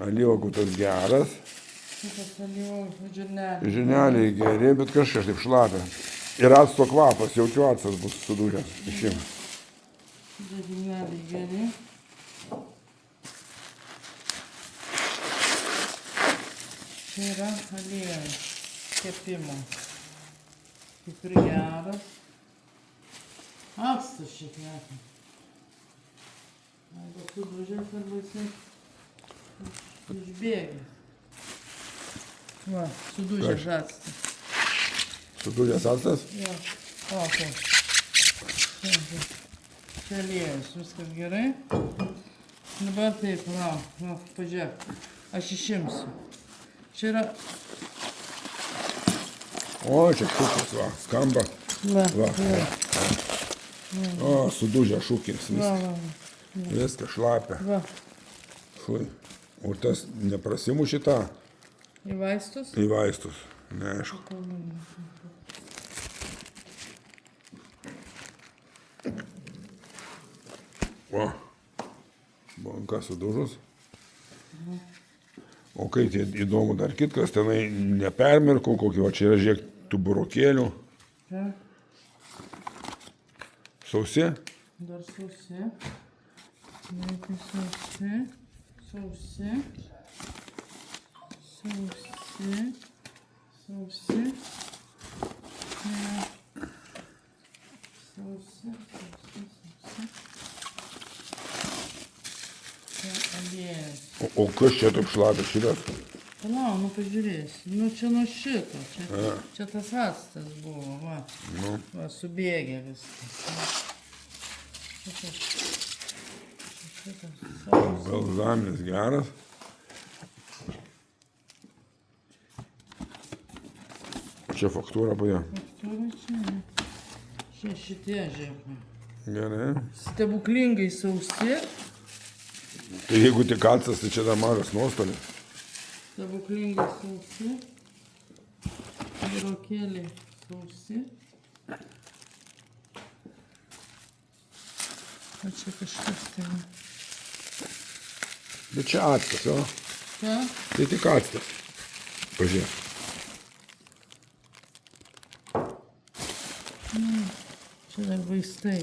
Alyvuogų tas geras. Šitas alyvuogų žirneliai. Žirneliai geri, bet kažkas taip šlapia. Ir acto kvapas, jaučiu actas bus sudūžęs. Išim. Žirneliai geri. Čia yra aliejus kepimo. Tikrai geras. Actas šiek tiek. Arba sudūžęs, arba jisai išbėgęs. Va, sudūžęs actas. Sudūžęs actas? Jo, o, taip. Čia aliejus, viskas gerai. Dabar taip, va, pažiūrėk. Aš išimsiu. Čia yra... O, čia šūkis, va, skamba. Va, Va. va. O, sudūžę šūkis, Va, viskas. va, Viskas šlapia. va. Fui. O tas neprasimuši tą Į vaistus? į vaistus. Neaišku. O, banka sudūžus. O kai tai įdomu dar kitkas, tenai nepermirkau kokį, o čia yra žiūrėk tų burokėlių. Ja, Sausi? dar sausi. Vaikai sausi. Sausi. Sausi. Sausi. Ja. Sausi, sausi, sausi. Čia aliejus. O kas čia taip šlapia šitas? Palauk, nu pažiūrėsi. Nu čia nuo šito. Čia tas actas buvo, va. Nu, Va, subėgė viskas. Šitas. balzaminis geras. Čia faktūra paja. Faktūra čia. Čia šitie žiūrėk. Gerai. Stebuklingai sausi. Tai jeigu tik actas, tai čia dar mažas nuostolis. Stebuklingai sausi. Burokėliai sausi. O čia kažkas tai. Bet čia actas, jo. Ką? Tai tik actas. Pažiūrėk. Čia dar vaistai.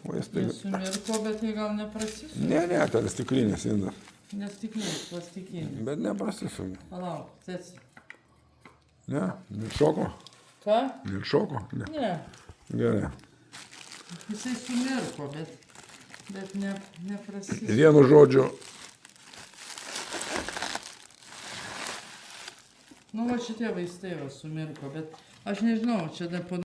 Vaistai. Jie sumirko, bet jie gal neprasisumė. Ne, ten stiklinės indas. Nestiklinis, plastikinis. Bet neprasisumė. Palauk, ceci. Ne, nešoko. Ką? Nešoko. Ne. Ne. Gerai. Jisai sumirko, bet neprasisumė. Vienu žodžiu, Nu, va šitie vaistai va sumirko, bet aš nežinau, čia dar